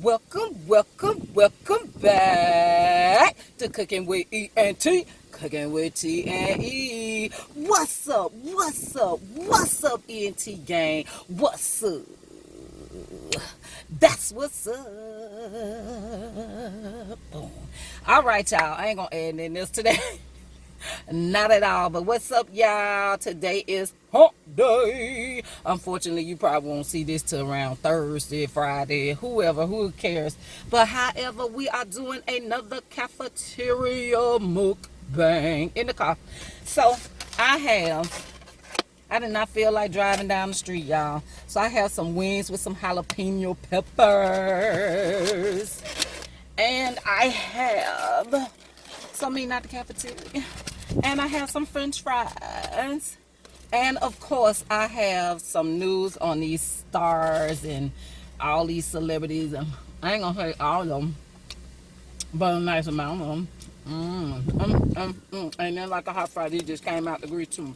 welcome back to Cooking with E and T. Cooking with T and E. What's up? E and T gang? What's up? That's what's up. Boom. All right, y'all. I ain't gonna add in this today. Not at all, but what's up, y'all? Today is hump day. Unfortunately, you probably won't see this till around Thursday, Friday, who cares. But however, we are doing another cafeteria mukbang in the car. So I did not feel like driving down the street, y'all. So I have some wings with some jalapeno peppers. And I have something not the cafeteria. And I have some french fries. And of course, I have some news on these stars and all these celebrities. And I ain't gonna say all of them, but a nice amount of them. And then like a hot fry, these just came out the grill too.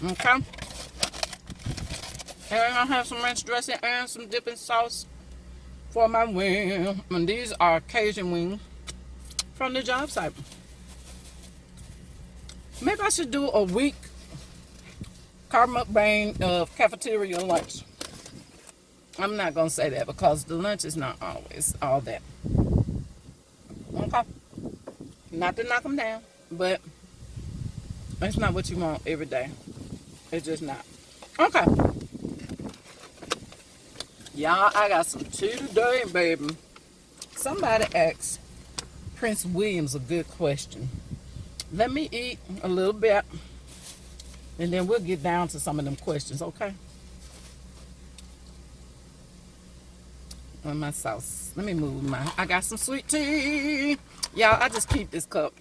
Okay. And I have some ranch dressing and some dipping sauce for my wing. And these are Cajun wings from the job site. Maybe I should do a week carb mukbang of cafeteria lunch. I'm not gonna say that because the lunch is not always all that. Okay. Not to knock them down, but it's not what you want every day. It's just not. Okay. Y'all, I got some tea today, baby. Somebody asked Prince Williams a good question. Let me eat a little bit, and then we'll get down to some of them questions, okay? On my sauce. Let me move mine. I got some sweet tea. Y'all, I just keep this cup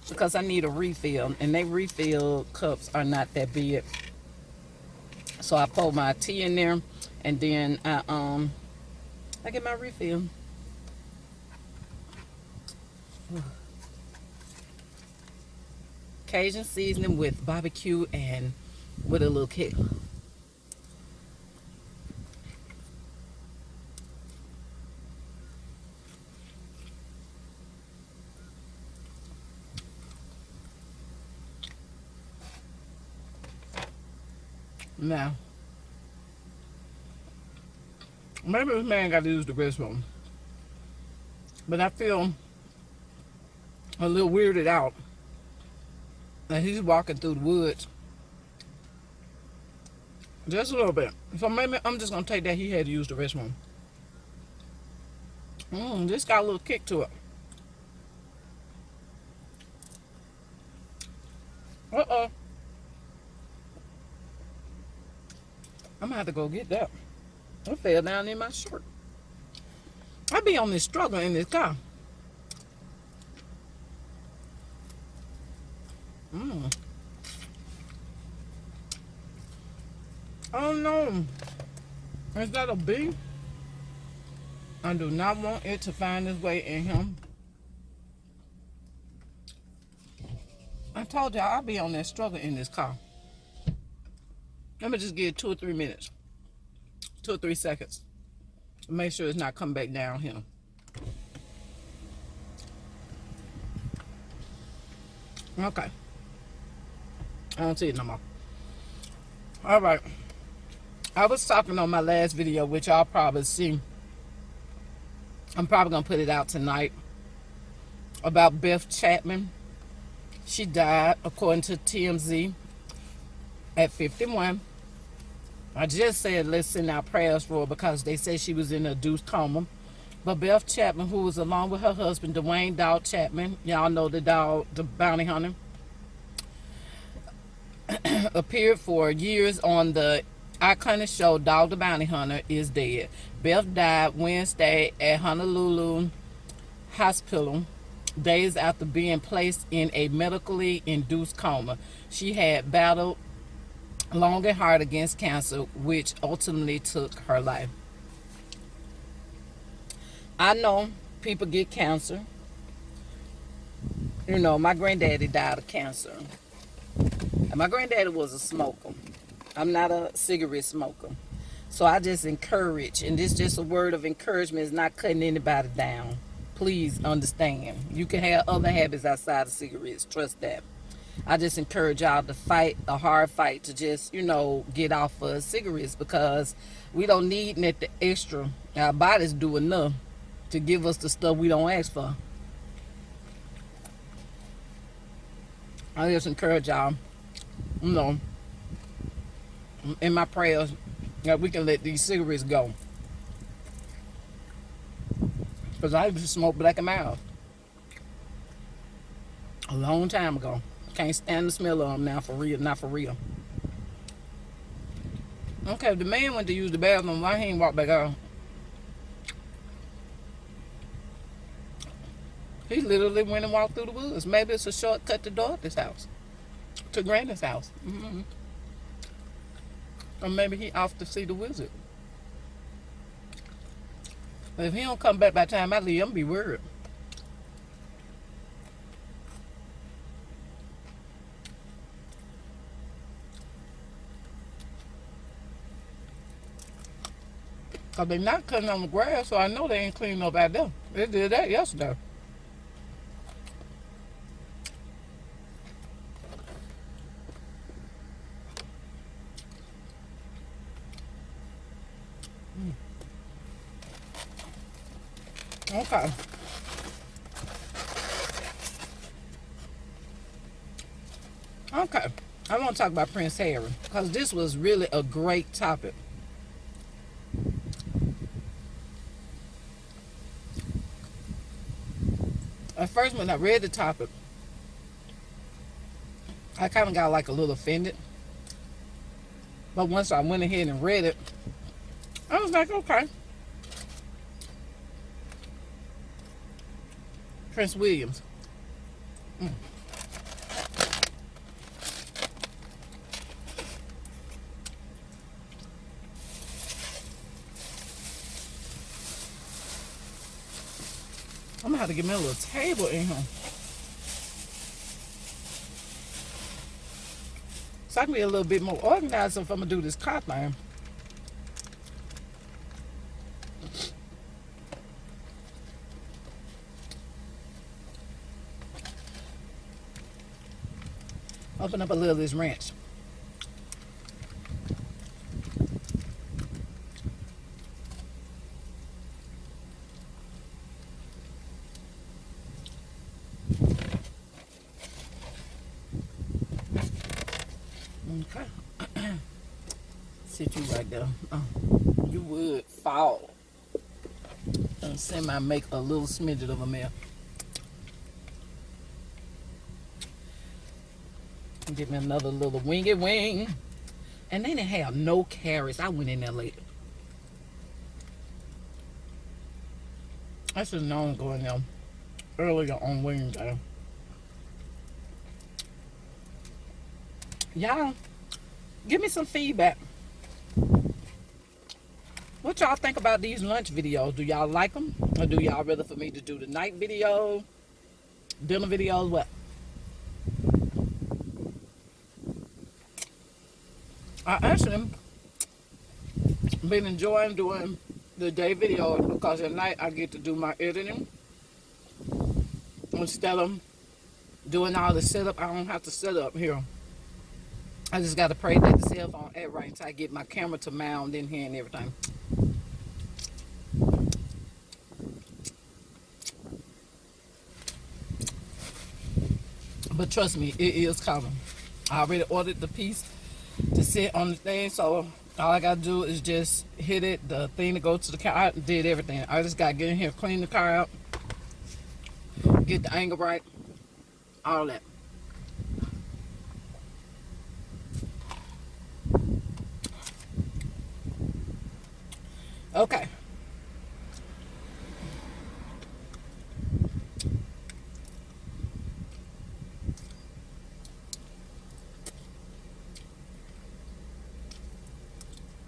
because I need a refill, and they refill cups are not that big. So I pour my tea in there, and then I get my refill. Cajun seasoning with barbecue and with a little kick. Now, maybe this man got to use the restroom, but I feel a little weirded out. And he's walking through the woods. Just a little bit. So maybe I'm just going to take that he had to use the restroom. This got a little kick to it. Uh-oh. I'm going to have to go get that. It fell down in my shirt. I be on this struggle in this car. Oh no. Is that a bee? I do not want it to find its way in him. I told y'all I'll be on that struggle in this car. Let me just give it 2 or 3 minutes. 2 or 3 seconds. Make sure it's not coming back down here. Okay. I don't see it no more. Alright. I was talking on my last video, which y'all probably see. I'm probably going to put it out tonight. About Beth Chapman. She died, according to TMZ, at 51. I just said let's send our prayers for her because they said she was in a induced coma. But Beth Chapman, who was along with her husband, Dwayne Dog Chapman, y'all know the dog, the bounty hunter, appeared for years on the iconic show Dog the Bounty Hunter is Dead. Beth died Wednesday at Honolulu Hospital days after being placed in a medically induced coma. She had battled long and hard against cancer, which ultimately took her life. I know people get cancer. You know, my granddaddy died of cancer. And my granddaddy was a smoker. I'm not a cigarette smoker. So I just encourage, and this is just a word of encouragement, is not cutting anybody down. Please understand. You can have other habits outside of cigarettes. Trust that. I just encourage y'all to fight a hard fight to just, get off of cigarettes, because we don't need nothing extra. Our bodies do enough to give us the stuff we don't ask for. I just encourage y'all, in my prayers, that we can let these cigarettes go. Because I used to smoke black and mild a long time ago. Can't stand the smell of them now, for real, not for real. Okay, the man went to use the bathroom. Why he ain't walk back out? He literally went and walked through the woods. Maybe it's a shortcut to Dorothy's house, to Granny's house. Or maybe he off to see the wizard. But if he don't come back by the time I leave, I'm gonna be worried. Because they're not cutting on the grass, so I know they ain't cleaning up out there. They did that yesterday. Okay. Okay. I want to talk about Prince Harry, because this was really a great topic. At first, when I read the topic, I kind of got like a little offended. But once I went ahead and read it, I was like, okay. Prince Williams. I'm gonna have to get me a little table in here, so I can be a little bit more organized if I'm gonna do this car thing. Open up a little of this ranch. Okay. Sit you right there. You would fall. And semi make a little smidget of a meal. Get me another little wingy wing. And they didn't have no carrots. I went in there late. I should have known going there earlier on Wednesday. Y'all, give me some feedback. What y'all think about these lunch videos? Do y'all like them? Or do y'all rather for me to do the night video, dinner videos, what? I actually been enjoying doing the day videos, because at night I get to do my editing. Instead of doing all the setup, I don't have to set up here. I just got to pray that the cell phone act right until I get my camera to mount in here and everything. But trust me, it is coming. I already ordered the piece to sit on the thing, so all I gotta do is just hit it, the thing to go to the car. I did everything. I just gotta get in here, clean the car out, get the angle right, all that. Okay.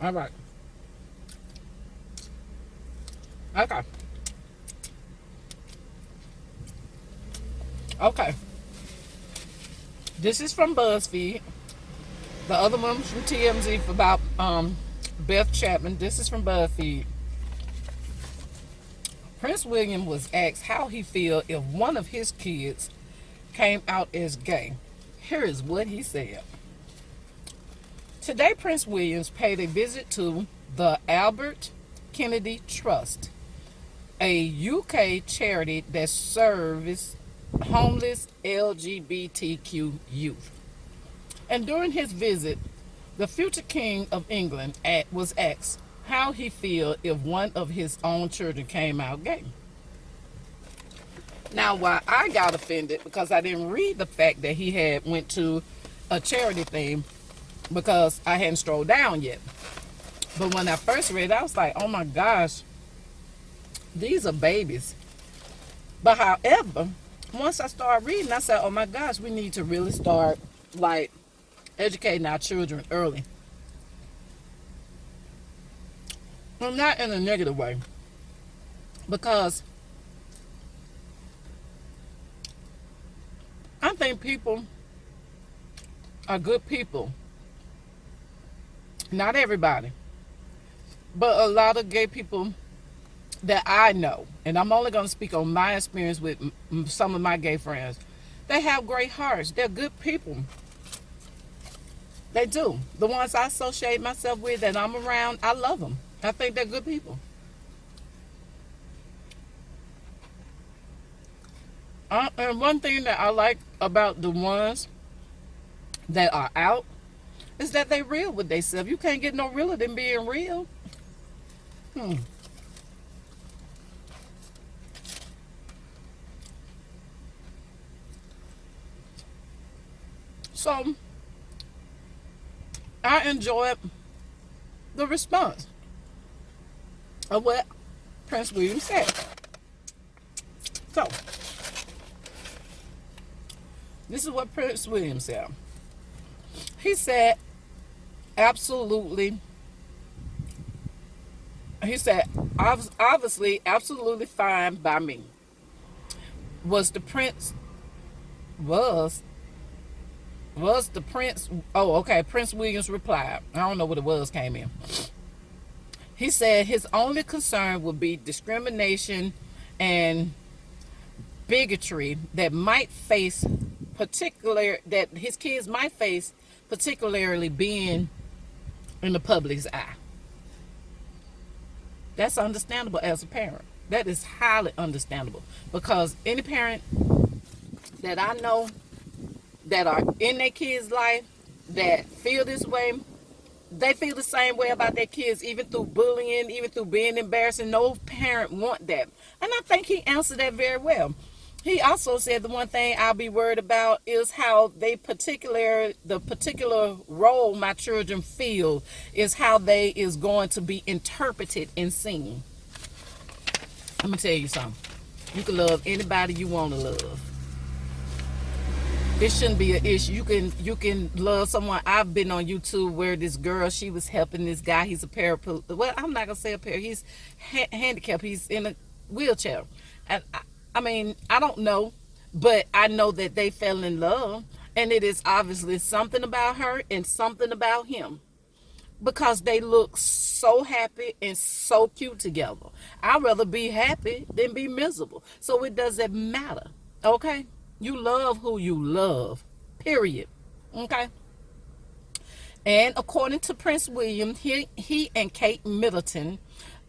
All right. Okay. Okay. This is from BuzzFeed. The other one was from TMZ for about Beth Chapman, this is from BuzzFeed. Prince William was asked how he feel if one of his kids came out as gay. Here is what he said. Today, Prince William paid a visit to the Albert Kennedy Trust, a UK charity that serves homeless LGBTQ youth. And during his visit, the future king of England was asked how he feel if one of his own children came out gay. Now, why I got offended, because I didn't read the fact that he had went to a charity thing, because I hadn't strolled down yet. But when I first read it, I was like, oh my gosh, these are babies. But however, once I started reading, I said, oh my gosh, we need to really start like educating our children early. Well, not in a negative way, because I think people are good people. Not everybody, but a lot of gay people that I know, and I'm only going to speak on my experience with some of my gay friends, they have great hearts. They're good people. They do. The ones I associate myself with, that I'm around, I love them. I think they're good people. And one thing that I like about the ones that are out is that they real with themselves. You can't get no realer than being real. So I enjoyed the response of what Prince William said. So this is what Prince William said. He said, absolutely. He said, obviously, absolutely fine by me. Was the prince, oh, okay, Prince William's reply. I don't know what it was, came in. He said his only concern would be discrimination and bigotry that his kids might face, particularly being in the public's eye. That's understandable as a parent. That is highly understandable, because any parent that I know that are in their kids' life that feel this way, they feel the same way about their kids, even through bullying, even through being embarrassing. No parent want that. And I think he answered that very well. He also said the one thing I'll be worried about is how the particular role my children feel is how they is going to be interpreted and seen. Let me tell you something. You can love anybody you want to love. It shouldn't be an issue. You can love someone. I've been on YouTube where this girl, she was helping this guy. He's a paraplegic. Well, I'm not gonna say a paraplegic. He's handicapped. He's in a wheelchair. And I mean, I don't know, but I know that they fell in love, and it is obviously something about her and something about him, because they look so happy and so cute together. I'd rather be happy than be miserable. So it doesn't matter, okay? You love who you love, period, okay? And according to Prince William, he and Kate Middleton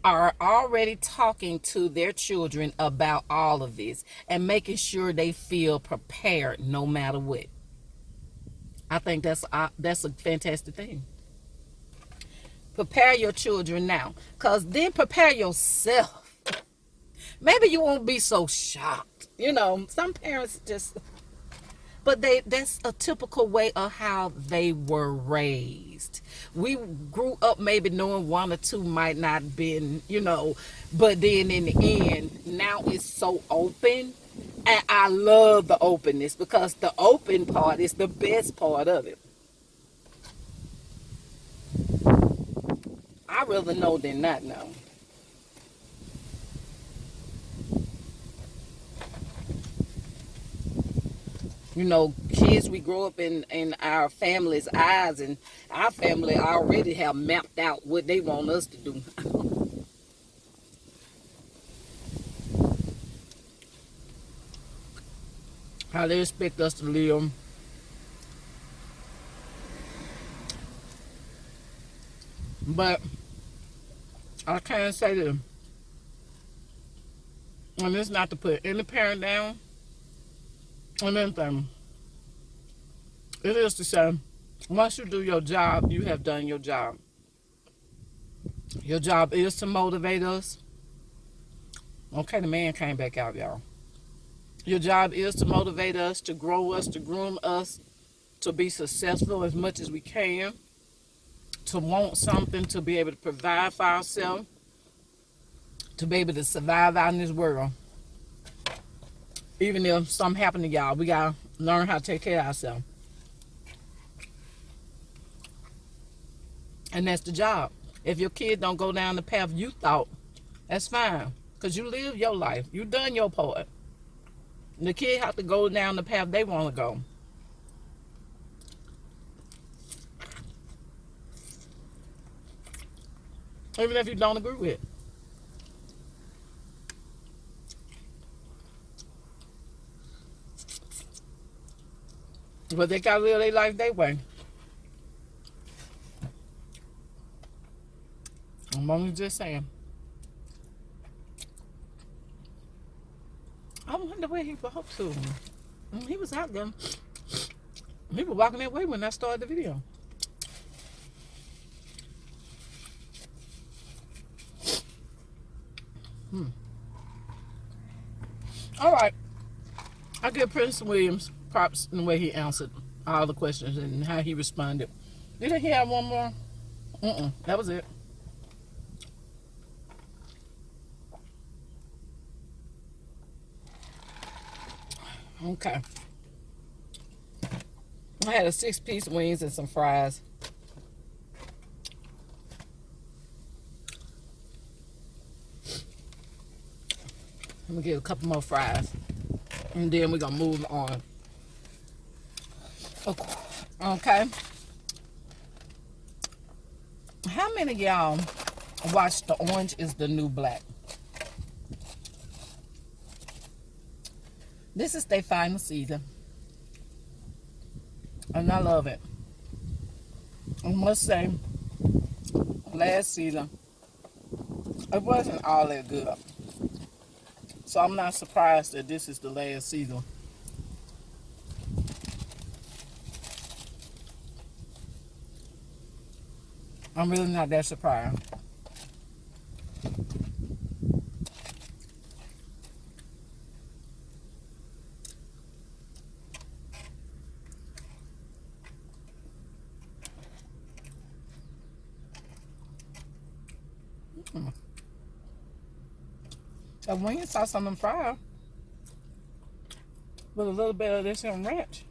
are already talking to their children about all of this and making sure they feel prepared no matter what. I think that's a fantastic thing. Prepare your children now, because then prepare yourself. Maybe you won't be so shocked. You know, some parents just, but that's a typical way of how they were raised. We grew up maybe knowing one or two might not have been, you know, but then in the end, now it's so open. And I love the openness, because the open part is the best part of it. I'd rather know than not know. You know, kids, we grow up in our family's eyes, and our family already have mapped out what they want us to do. How they expect us to live. But I can't say this, and it's not to put any parent down on anything. It is to say, once you do your job, you have done your job. Your job is to motivate us. Okay, the man came back out, y'all. Your job is to motivate us, to grow us, to groom us, to be successful as much as we can, to want something, to be able to provide for ourselves, to be able to survive out in this world. Even if something happen to y'all, we gotta learn how to take care of ourselves. And that's the job. If your kid don't go down the path you thought, that's fine. Because you live your life. You done your part. The kid have to go down the path they want to go. Even if you don't agree with it. But they gotta live their life their way. I'm only just saying. I wonder where he walked to. He was out there. He was walking that way when I started the video. All right. I give Prince Williams props in the way he answered all the questions and how he responded. Didn't he have one more? That was it. Okay. I had a 6-piece wings and some fries. I'm gonna get a couple more fries, and then we're gonna move on. Okay. How many of y'all watched The Orange is the New Black? This is their final season, and I love it. I must say, last season, it wasn't all that good. So I'm not surprised that this is the last season. I'm really not that surprised. And when you saw some of them fried with a little bit of this in ranch.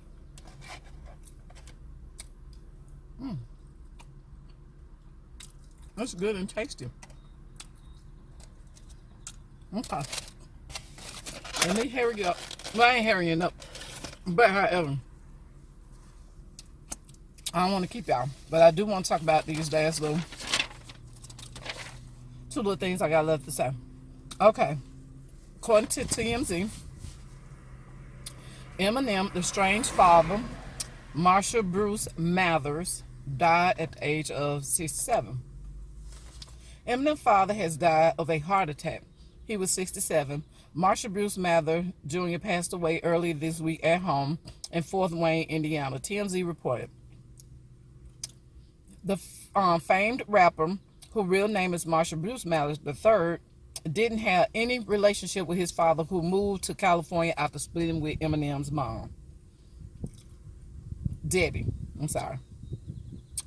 That's good and tasty. Okay. Let me hurry up. Well, I ain't hurrying up. But however, I don't want to keep y'all. But I do want to talk about these last two little things I got left to say. Okay. According to TMZ, Eminem, estranged father, Marshall Bruce Mathers, died at the age of 67. Eminem's father has died of a heart attack. He was 67. Marshall Bruce Mather Jr. passed away earlier this week at home in Fort Wayne, Indiana. TMZ reported. The famed rapper, whose real name is Marshall Bruce Mather III, didn't have any relationship with his father, who moved to California after splitting with Eminem's mom, Debbie. I'm sorry.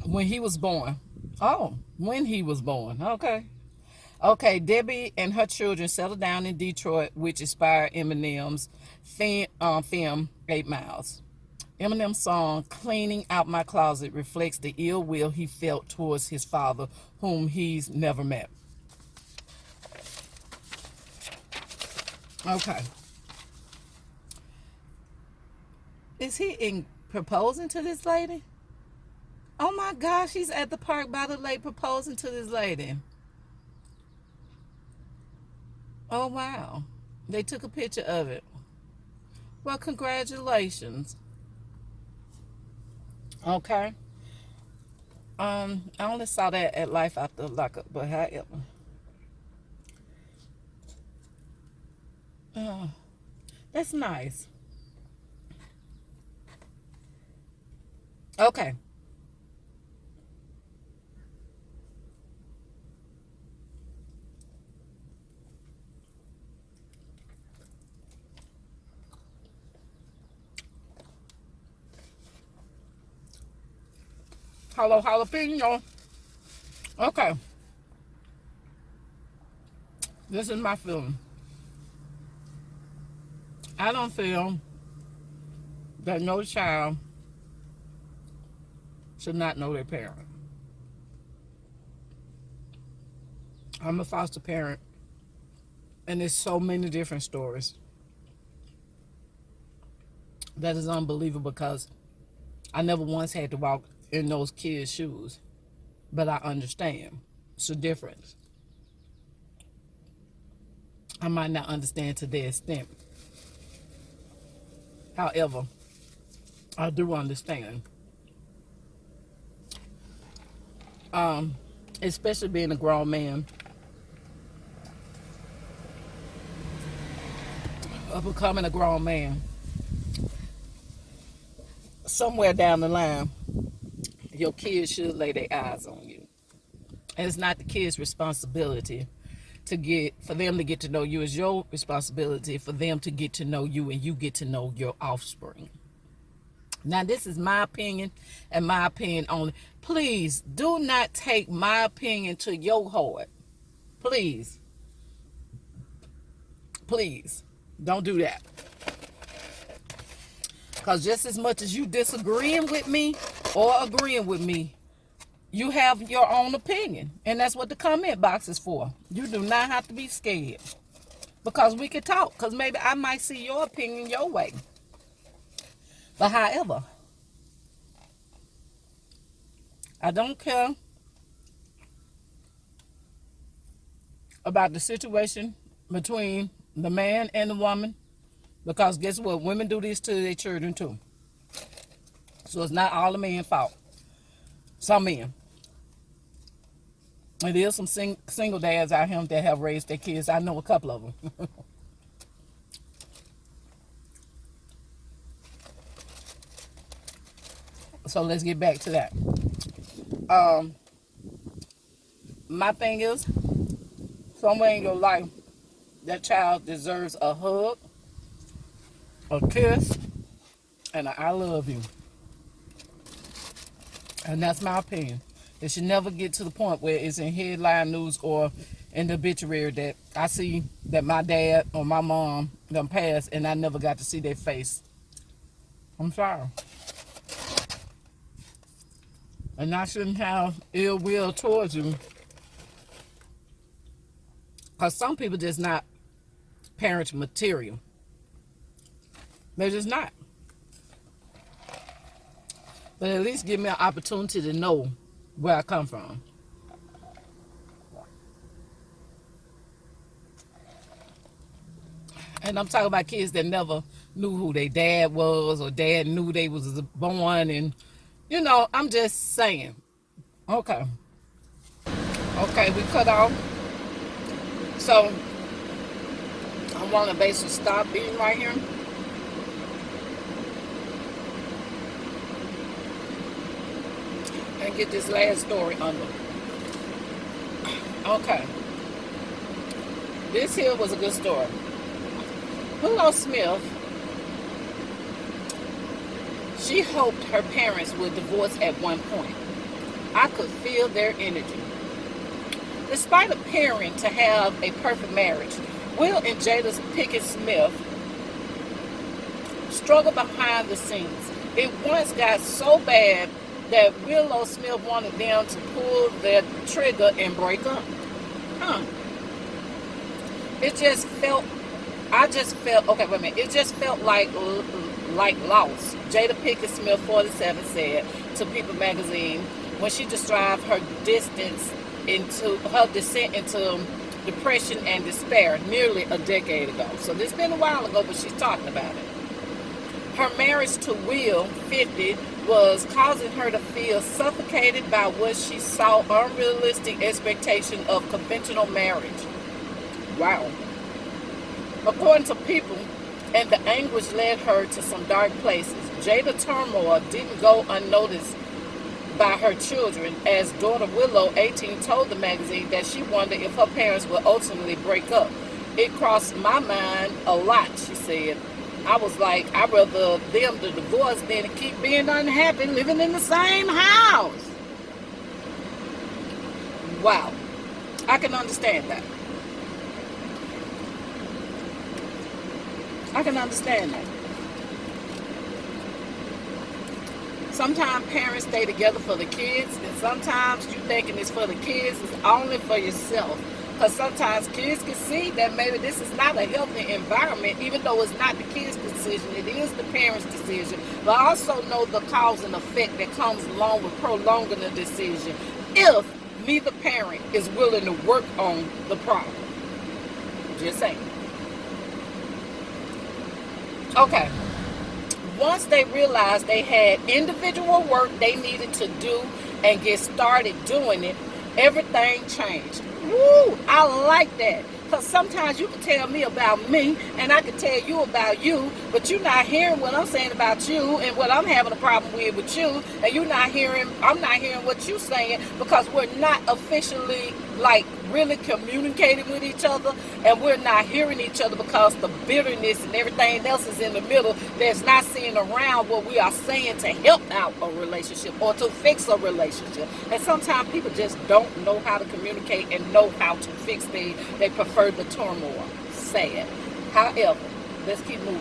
When he was born. Oh, when he was born. Okay, Debbie and her children settled down in Detroit, which inspired Eminem's film 8 Miles. Eminem's song, Cleaning Out My Closet, reflects the ill will he felt towards his father, whom he's never met. Okay. Is he proposing to this lady? Oh my gosh, he's at the park by the lake proposing to this lady. Oh wow. They took a picture of it. Well, congratulations. Okay. I only saw that at Life After Lockup, but however. Oh, that's nice. Okay. Hello, jalapeno. Okay. This is my feeling. I don't feel that no child should not know their parent. I'm a foster parent, and there's so many different stories. That is unbelievable because I never once had to walk in those kids' shoes. But I understand. It's a difference. I might not understand to their extent. However, I do understand. Especially being a grown man. Or becoming a grown man. Somewhere down the line, your kids should lay their eyes on you. And it's not the kids' responsibility for them to get to know you. It's your responsibility for them to get to know you, and you get to know your offspring. Now, this is my opinion and my opinion only. Please do not take my opinion to your heart. Please. Please. Don't do that. Because just as much as you disagreeing with me or agreeing with me, you have your own opinion. And that's what the comment box is for. You do not have to be scared. Because we can talk. Because maybe I might see your opinion your way. But however, I don't care about the situation between the man and the woman. Because guess what? Women do this to their children too. So it's not all the men's fault. Some men. And there's some single dads out here that have raised their kids. I know a couple of them. So let's get back to that. My thing is, somewhere in your life, that child deserves a hug, a kiss, and a I love you. And that's my opinion. It should never get to the point where it's in headline news or in the obituary that I see that my dad or my mom done passed and I never got to see their face. I'm sorry. And I shouldn't have ill will towards you. Because some people just not parent material. They're just not. But at least give me an opportunity to know where I come from. And I'm talking about kids that never knew who their dad was or dad knew they was born. And, you know, I'm just saying. Okay. Okay, we cut off. So, I want to basically stop eating right here. And get this last story under. Okay. This here was a good story. Willow Smith, she hoped her parents would divorce at one point. I could feel their energy. Despite appearing to have a perfect marriage, Will and Jada Pinkett Smith struggled behind the scenes. It once got so bad that Willow Smith wanted them to pull their trigger and break up. It just felt like like loss. Jada Pinkett Smith, 47, said to People magazine when she described her descent into depression and despair nearly a decade ago. So this has been a while ago, but she's talking about it. Her marriage to Will, 50, was causing her to feel suffocated by what she saw unrealistic expectation of conventional marriage. Wow. According to People, and the anguish led her to some dark places. Jada's turmoil didn't go unnoticed by her children, as daughter Willow, 18, told the magazine that she wondered if her parents would ultimately break up. It crossed my mind a lot, she said. I was like, I'd rather them to divorce than to keep being unhappy living in the same house. Wow. I can understand that. I can understand that. Sometimes parents stay together for the kids, and sometimes you thinking it's for the kids, it's only for yourself. Because sometimes kids can see that maybe this is not a healthy environment, even though it's not the kids' decision, it is the parents' decision. But I also know the cause and effect that comes along with prolonging the decision if neither parent is willing to work on the problem. Just saying. Okay. Once they realized they had individual work they needed to do and get started doing it, everything changed. Woo! I like that. Because sometimes you can tell me about me and I can tell you about you, but you're not hearing what I'm saying about you and what I'm having a problem with you, and I'm not hearing what you're saying, because we're not officially like really communicating with each other, and we're not hearing each other because the bitterness and everything else is in the middle that's not seeing around what we are saying to help out a relationship or to fix a relationship. And sometimes people just don't know how to communicate and know how to fix things. They prefer the turmoil. Sad. However, let's keep moving.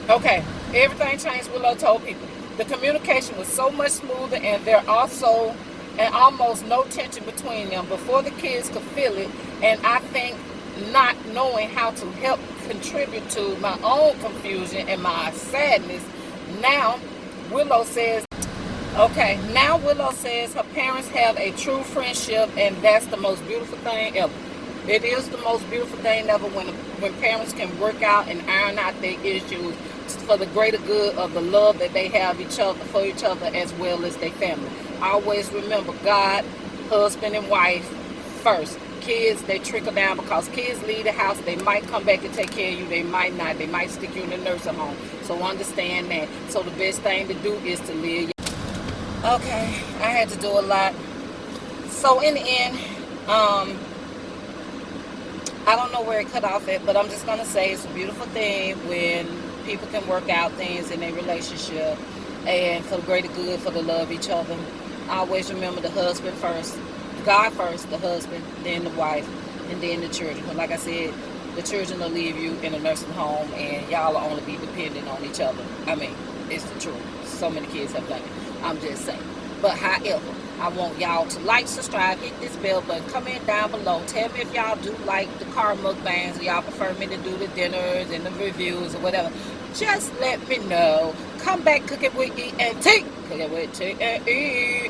Okay, everything changed. Willow told People the communication was so much smoother, and there also and almost no tension between them before the kids could feel it. And I think not knowing how to help contribute to my own confusion and my sadness. Now Willow says her parents have a true friendship, and that's the most beautiful thing ever. It is the most beautiful thing ever when parents can work out and iron out their issues for the greater good of the love that they have for each other as well as their family. Always remember God, husband and wife first. Kids, they trickle down, because kids leave the house. They might come back and take care of you. They might not. They might stick you in a nursing home. So understand that. So the best thing to do is to live. Okay, I had to do a lot. So in the end, I don't know where it cut off at, but I'm just going to say it's a beautiful thing when people can work out things in their relationship and for the greater good, for the love of each other. Always remember the husband first, God first, the husband, then the wife, and then the children. But like I said, the children will leave you in a nursing home, and y'all will only be dependent on each other. I mean, it's the truth. So many kids have done it. I'm just saying. But however, I want y'all to like, subscribe, hit this bell button, comment down below. Tell me if y'all do like the car mukbangs, or y'all prefer me to do the dinners and the reviews or whatever. Just let me know. Come back, cook it with E and T. Cook it with T and E.